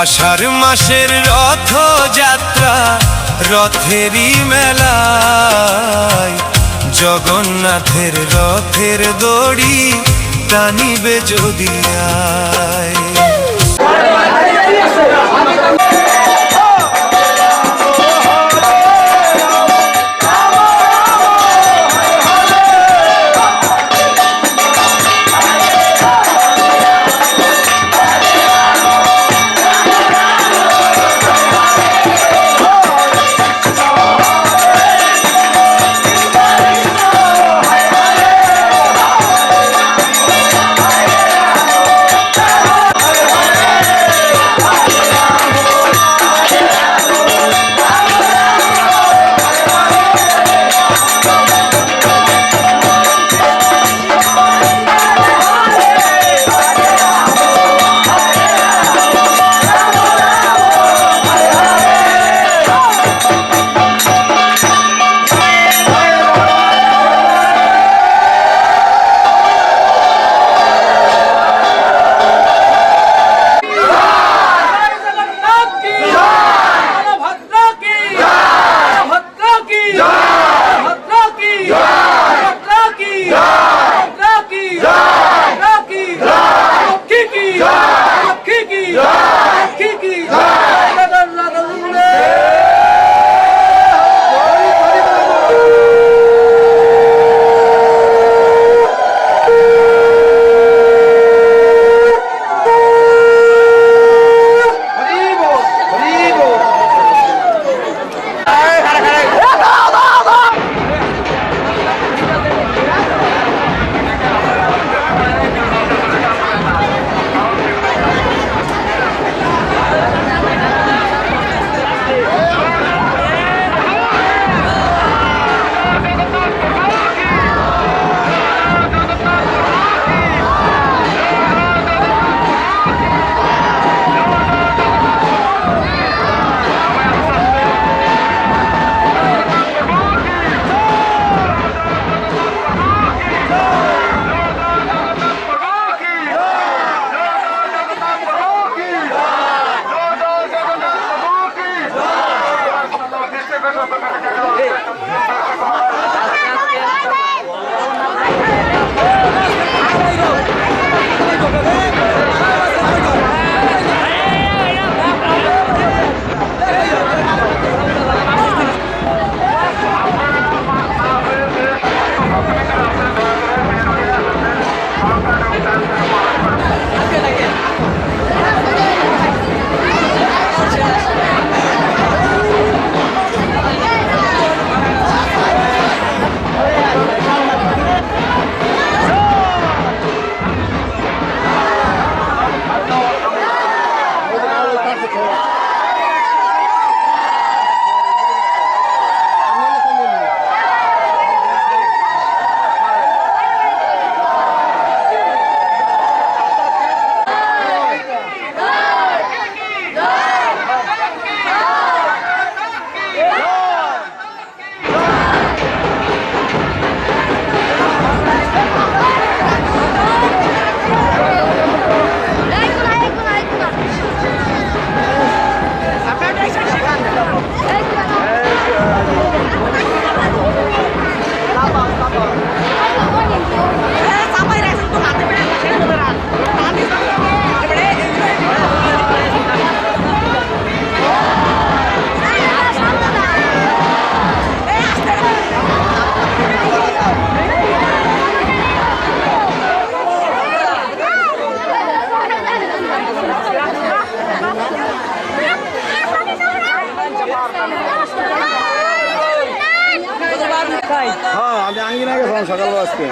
আষাঢ় মাসের রথযাত্রা, রথেরই মেলায় জগন্নাথের রথের দড়ি টানিবে যদি আয়। হ্যাঁ আমি আঙ্গিনা গেছিলাম সকালবেলা আজকে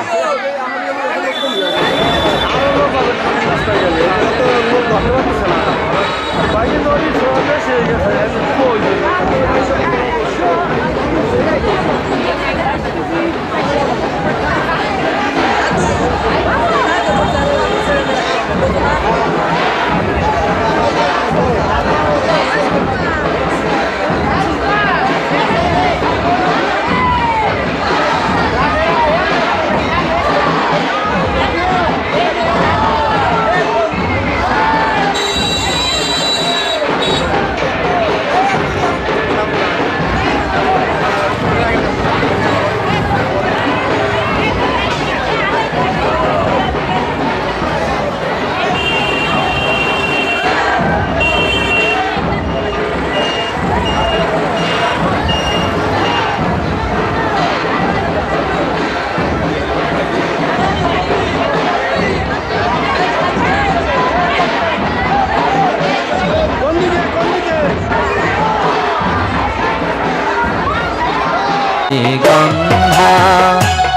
গন্ধা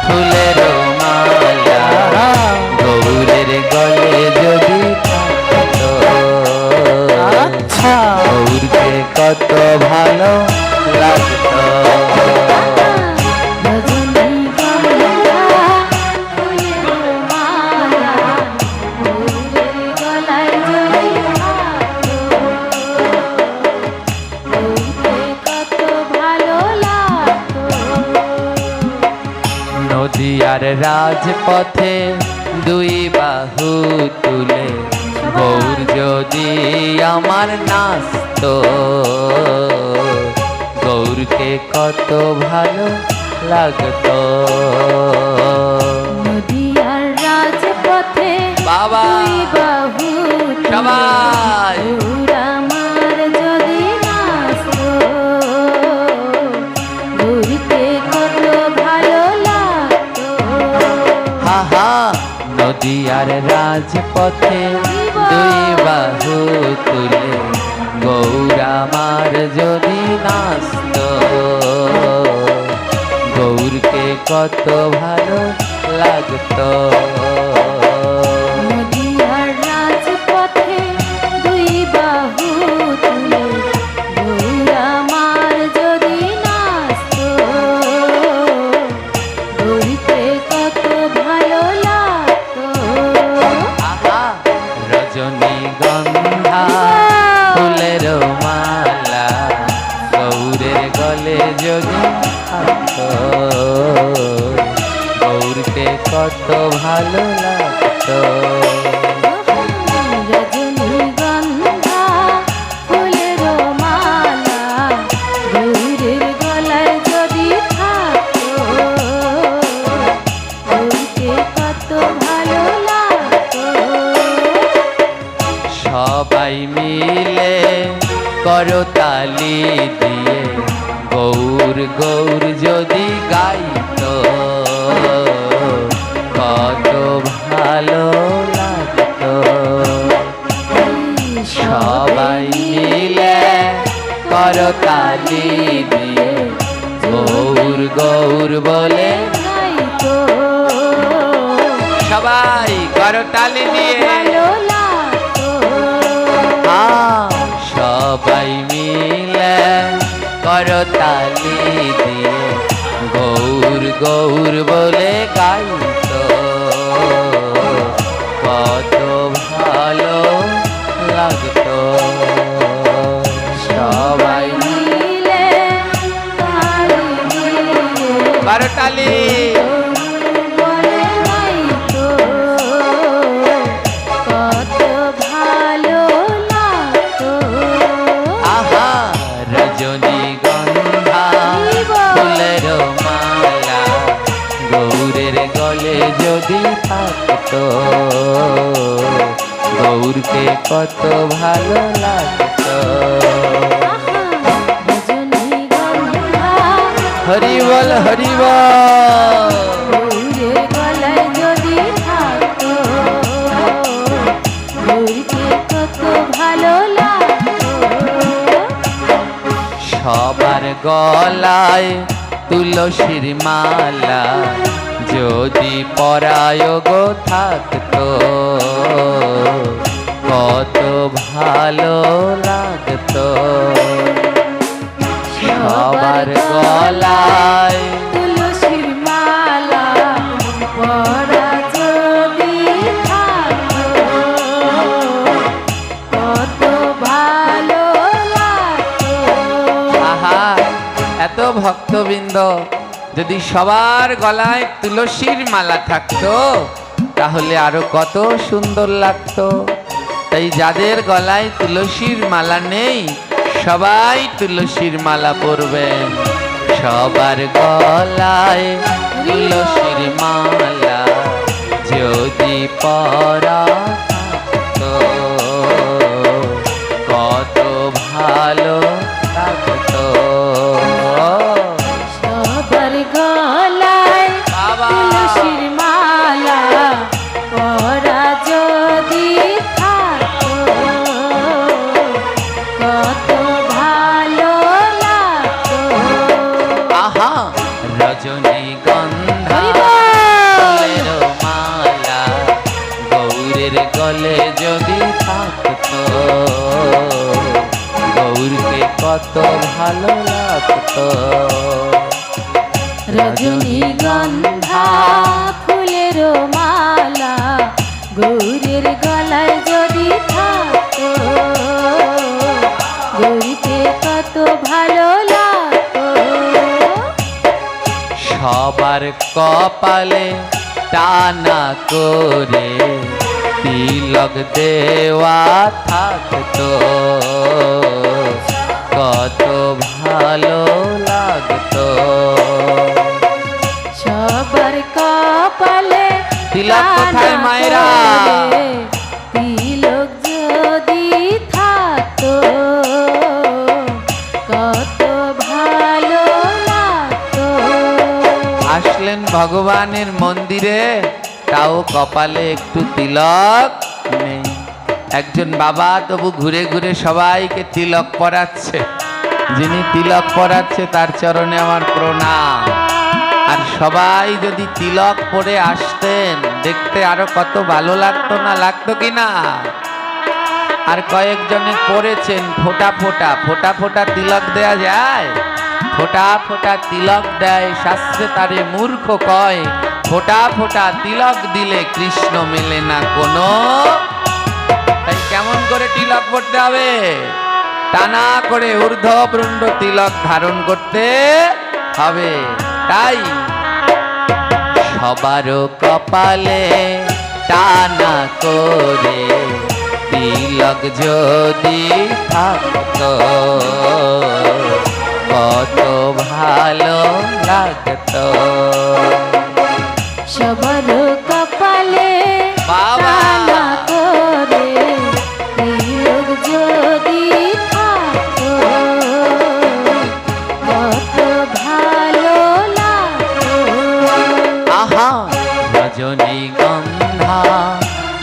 ফুলের মালা গৌরের গলে যদি থাকতো, গৌরকে কত ভালো লাগতো। নদিয়ার রাজপথে দুই বাহু তুলে গৌর যদি আমার নাচতো, গৌরকে কত ভালো লাগতো। নদিয়ার রাজপথে বাবা দুই বাহু সবাই গৌর আমার যদি নাচতো, গৌরকে কত ভালো লাগতো। হা হা নদিয়ার রাজপথে দুই বাহু তুলে গৌর আমার যদি নাচতো, গৌরকে কত ভালো লাগতো। নদিয়ার রাজপথে দুই বাহু তুলে গৌর আমার যদি নাচতো, গৌরকে কত ভালো লাগতো। আহা রজনীগন্ধা ফুলের মালা গৌরের গলে যদি থাকতো, গৌরকে কত ভালো লাগতো। রজনীগন্ধা ফুলের মালা গৌরের গলায় যদি থাকতো, গৌরকে কত ভালো লাগতো। সবাই মিলে করতালি দিয়ে গৌর গৌর যদি গাইতো, কত ভালো লাগতো। সবাই মিলে করতালি দিয়ে গৌর গৌর বলে, গাইতো, সবাই করতালি দিয়ে ভালো লাগতো। সবাই মিলে করতালি দিয়ে গৌর গৌর বলে গাইতো, কত ভালো লাগতো। সবাই মিলে তালি দিয়ে করতালি বলে গাইতো, কত ভালো লাগতো। আহা রজনীগন্ধা ফুলের মালা গৌরের গলে যদি থাকতো, গৌরকে কত ভালো লাগতো। রজনীগন্ধা হরি বল হরি বল। গৌরের গলায় যদি থাকতো, গৌরকে কত ভালো লাগতো। সবার গলায় তুলসীর মালা যদি পরায় গো থাকতো, কত ভালো লাগতো। সবার গলায় তুলসীর মালা পরা যদি থাকতো, কত ভালো লাগতো। আহা এত ভক্তবৃন্দ যদি সবার গলায় তুলসীর মালা থাকতো, তাহলে আরো কত সুন্দর লাগতো। তাই যাদের গলায় তুলসীর মালা নেই, সবাই তুলসীর মালা পরবেন। সবার গলায় তুলসীর মালা যদি পরা থাকতো, কত ভালো লাগতো। সবার গলায় বাবা তুলসীর মালা পরা যদি থাকতো, কত ভালো লাগতো। আহা কত ভালো লাগতো। রজনীগন্ধা ফুলের মালা গৌরের গলায় যদি থাকতো, গৌরীকে কত ভালো লাগতো। সবার কপালে টানা করে তিলক দেওয়া থাকতো, কত ভালো লাগতো। সবার কপালে তিলক কোথায় মায়েরা? তিলক যদি থাকতো, কত ভালো লাগতো। আসলেন ভগবানের মন্দিরে, তাও কপালে একটু তিলক নেই। একজন বাবা তবু ঘুরে ঘুরে সবাইকে তিলক পরাচ্ছে। যিনি তিলক পরাচ্ছে তার চরণে আমার প্রণাম। আর সবাই যদি তিলক পরে আসতেন, দেখতে আরো কত ভালো লাগতো না? লাগতো কি না? আর কয়েকজনে পড়েছেন ফোঁটা ফোঁটা ফোঁটা ফোঁটা তিলক দেয়া যায়? ফোঁটা ফোঁটা তিলক দেয় শাস্ত্রে তারে মূর্খ কয়, ফোঁটা ফোঁটা তিলক দিলে কৃষ্ণ মেলে না কোনো। তাই কেমন করে তিলক পড়তে হবে? টানা করে ঊর্ধ্ববৃন্দ তিলক ধারণ করতে হবে। তাই সবারও কপালে টানা করে তিলক যদি থাকতো, কত ভালো লাগতো। সবার কপালে বাবা! টানা করে তিলক যদি থাকতো, কত ভালো লাগতো। আহা, রজনীগন্ধা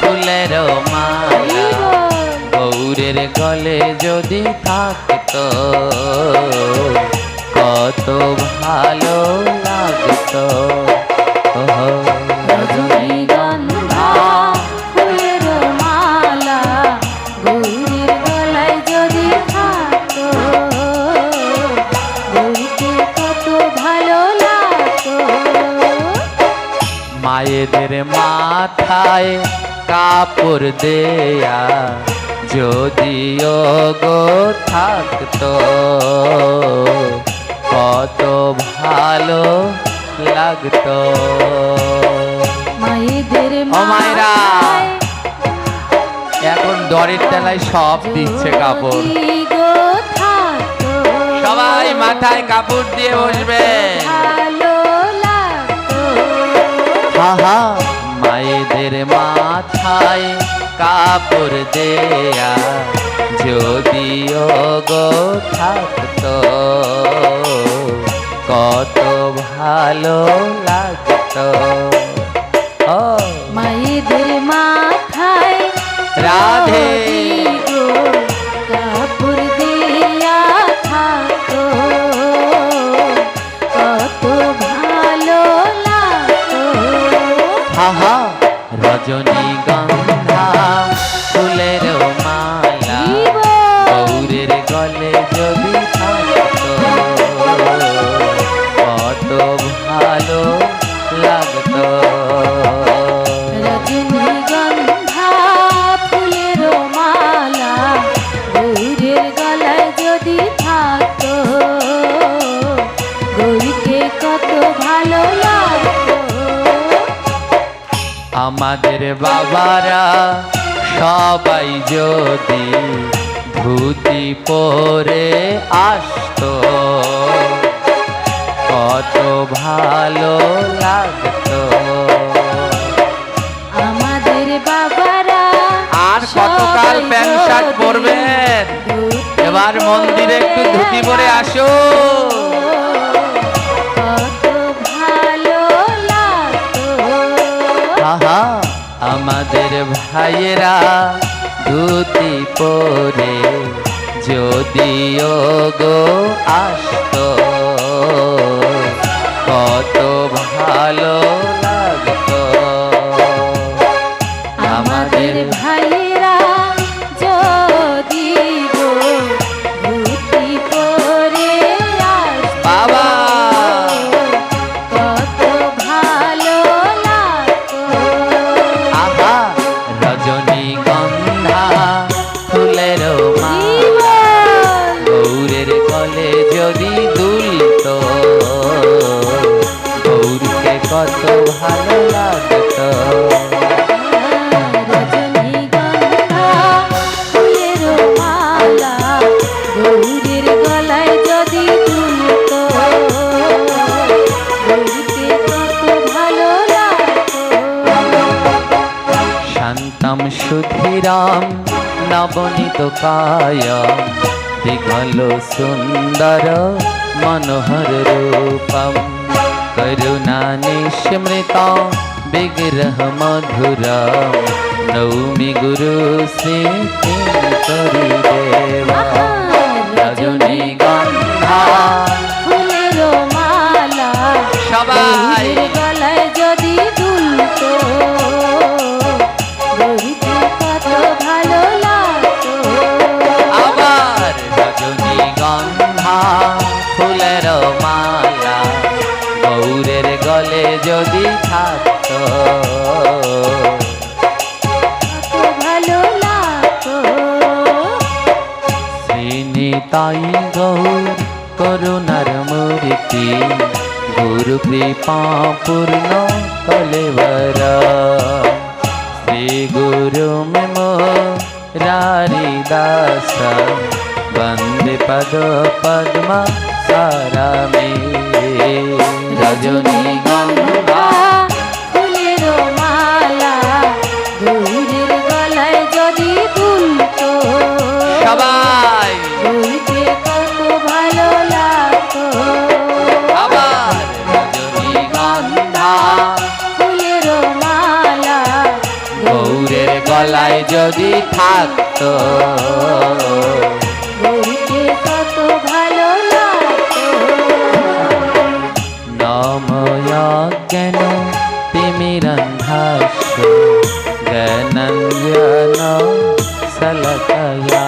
ফুলের মালা গৌরের গলে যদি থাকতো, কত ভালো লাগতো। ওহো, রজনীগন্ধা ফুলের মালা গৌরীর গলায় যদি থাকতো, গৌরীকে কত ভালো লাগতো। মায়েদের মাথায় কাপড় দেয়া যদিও গো থাকতো, কত ভালো লাগতো। মায়েদের ও মায়েরা! মাথায় এখন দরের তেলায় সব দিচ্ছে কাপড়। যদি গো থাকতো, সবাই মাথায় কাপড় দিয়ে বসবে। ভালো লাগতো। আহা, মায়েদের মাথায় কাপড় দেয়া যদিও গো থাকতো, কত ভালো লাগতো। ও মায়েদের মাথায় রাধে! যদি গো কাপড় দিয়া থাকতো, কত ভালো লাগতো। আহা, রজনীগন্ধা ফুলের মালা গৌরের গলে যদি থাকতো, কত ভালো লাগতো। রজনীগন্ধা ফুলের মালা গৌরের গলায় যদি থাকতো, গৌরীকে কত ভালো লাগতো। আমাদের বাবারা সবাই যদি ধুতি পরে আসতো, কত ভালো লাগতো। আমাদের বাবারা আর কতকাল সবাই প্যান্ট শার্ট যদি পরবেন? ধুতি এবার মন্দিরে একটু ধুতি পরে আসো। কত ভালো লাগতো। আহা, আমাদের ভাইয়েরা ধুতি পরে যদিও গো আসতো, কত ভালো লাগতো। আমাদের ভাইয়েরা যদি গো ধুতি পরে বনিত কায় বিঘল সুন্দর মনোহর রূপম করুণা নিস্মৃত বিগ্রহ মধুর নৌমি গুরু শ্রী কিঙ্করি দেবা রজনীগন্ধা ফুলের মালা সবাই গৌরীর গলায় যদি দুলতো গৌরীকে কত ভালো লাগতো আবার রজনীগন্ধা ফুলের মালা গৌরের গলে যদি থাকতো কত ভালো লাগতো শ্রীনিতাই গৌর করুণার মূর্তি গুরু কৃপা পূর্ণ কলেবর শ্রী গুরু মেম রারি দাস বন্দে পদ পদ্ম সারামে রজনীগন্ধা ফুলের মালা গৌরীর গলায় যদি দুলতো সবাই গৌরীকে কত ভালো লাগতো আবার রজনীগন্ধা ফুলের মালা গৌরের গলায় যদি থাকতো গৌরীকে কত ভালো লাগতো নময় জ্ঞান তিমিরন্ধাস্য জ্ঞানঞ্জন সলকয়া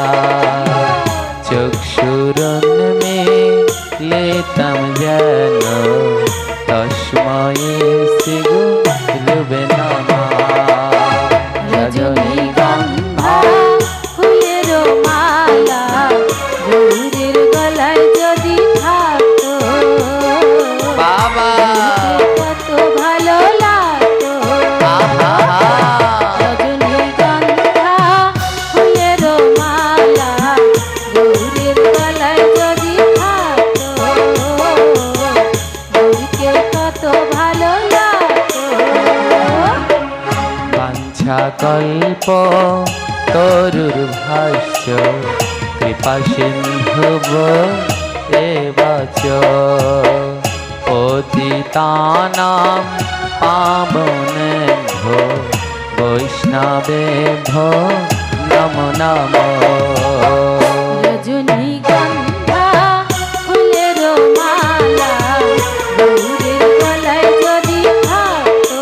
চক্ষুরুন্মীলিতম যেন তস্मै শ্রী গুরুবে নমঃ রজনীগন্ধা ফুলের মালা গৌরীর গলায় যদি থাকতো বাবা কত ভালো লাগতো আহা রজনীগন্ধা ফুলের মালা গৌরীর গলায় যদি থাকতো গৌরীকে কত ভালো লাগতো বাঞ্ছা কল্প তরুর ভাষ্য কৃপা সিন্ধুব এবচ পতিতানাং পাবনেভ্যো বৈষ্ণবেভ্যো নমো নমো রজনীগন্ধা ফুলের মালা গৌরীর গলায় যদি থাকতো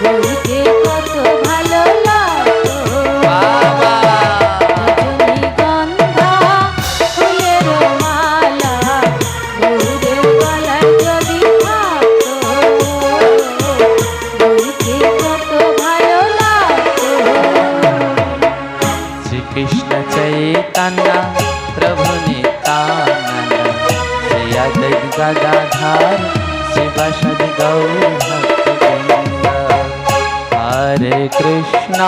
গৌরীকে কত ভালো লাগতো বাবা রজনীগন্ধা ফুলের মালা গৌরীর গলায় যদি থাকতো গৌরীকে কত ভালো লাগতো শ্রীকৃষ্ণ চৈতন্য প্রভু নিত্যানন্দ শ্রী অদ্বৈত গদাধর শিবাসাদি গৌর ভক্তবৃন্দ হরে কৃষ্ণ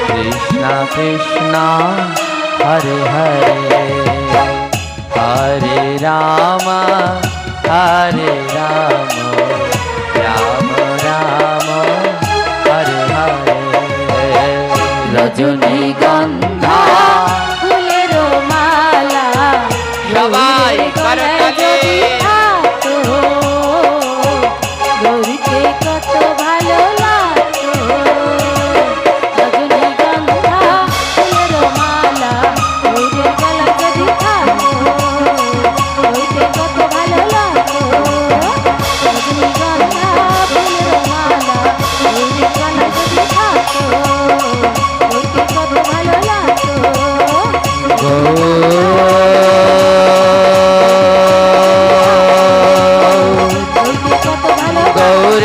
কৃষ্ণ কৃষ্ণ হরে হরে হরে রাম রাম রাম হরে হরে রজনীগন্ধা ফুলের মালা সবাই করতালি। থাকতো গৌরীকে কত ভালো লাগতো রজনীগন্ধা ফুলের মালা গৌরীর গলা যদি থাকতো গৌরীকে কত ভালো লাগতো রজনীগন্ধা ফুলের মালা গৌরীর গলা যদি থাকতো গৌরীকে কত ভালো লাগতো গৌরীকে কত ভালো গৌর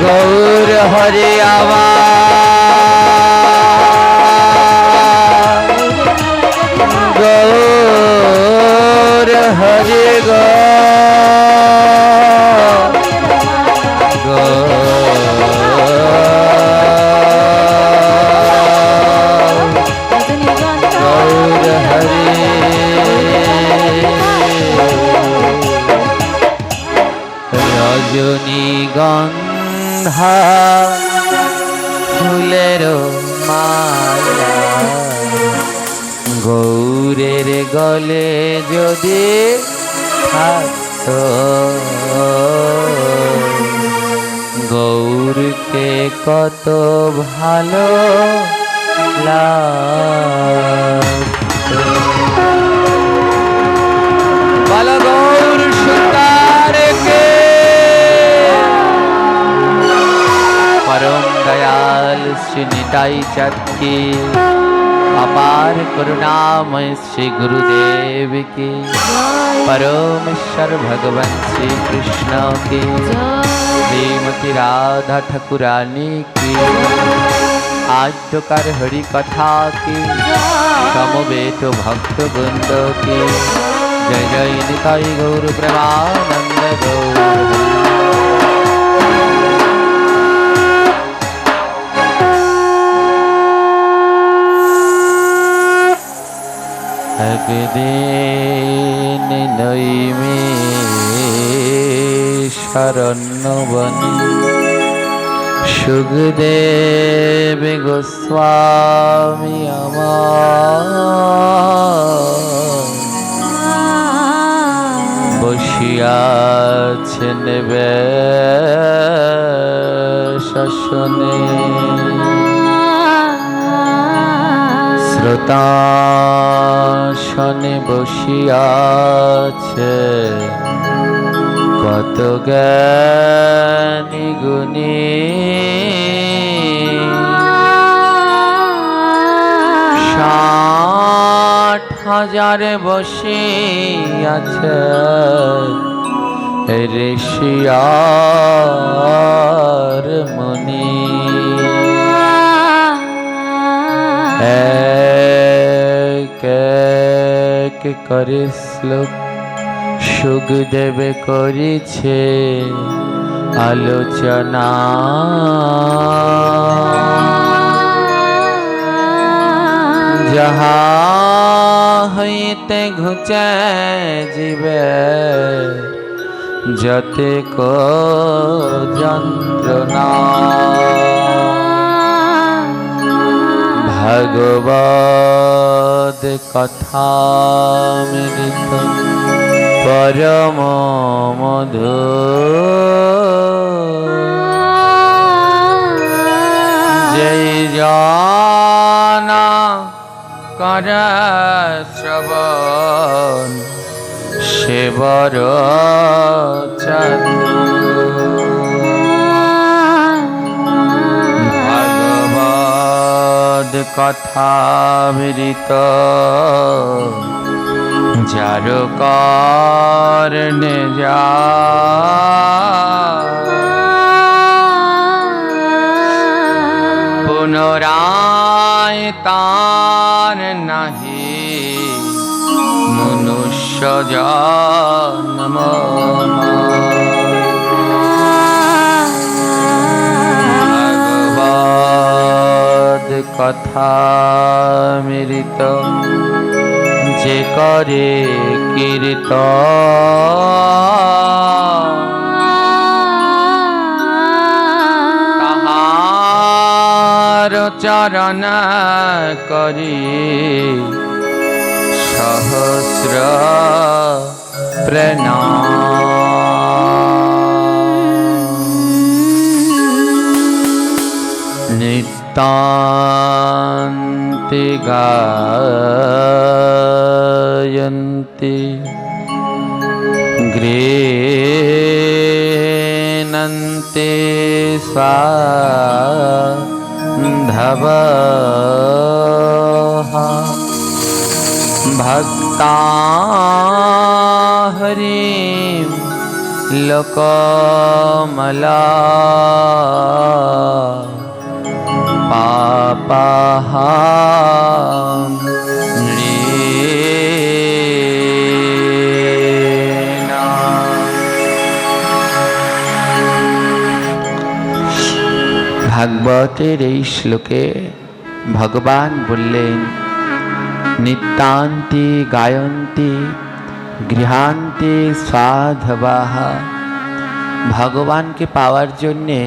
গৌর হরে আবার গৌর হরে গৌর হরে রজনীগন্ধা ফুলের মালা গৌরের গলে যদি থাকতো গৌরকে কত ভালো লাগতো। বলো গৌর সুতারকে परम दयाल श्री निताई चंद की अपार करुणामय श्री गुरुदेव की परमेश्वर भगवान श्री कृष्ण की श्रीमती राधा ठाकुरानी की आद्यकार हरि कथा की समवेत भक्त वृंद की जय जय निताई गौर प्रेमानंद गौर। একদিন নৈমিষারণ্যবনে সুখদেব গোস্বামী আমার বসিয়াছেন বেশাসনে শ্রোতাসনে বসিয়াছে কত জ্ঞানী গুণী 60,000 বসিয়াছে ঋষি আর মুনি এক এক করে শ্লোক সুখদেব করিছে আলোচনা যাহা হইতে ঘুচে জীবে যতেক যন্ত্রণা ভগবদ কথামৃত পরম মধু জয় জানা কর শ্রবণ সেবর ভগবদ কথামৃত যার কারণে যা পুনরায় তার নাহি মনুষ্য জন্ম ভগবদ কথামৃত যে করে কীর্তন তাহার চরণ করি সহস্র প্রণাম নিত্যান্তে গায়ন্তি গৃহণন্তে স্বান্ধবঃ ভক্তা হরিম লোকমলা পাপহাম নৃণা। ভাগবতের এই শ্লোকে ভগবান বললেন নিত্যান্তে গায়ন্তে গৃহান্তে সাধবাঃ ভগবানকে পাওয়ার জন্যে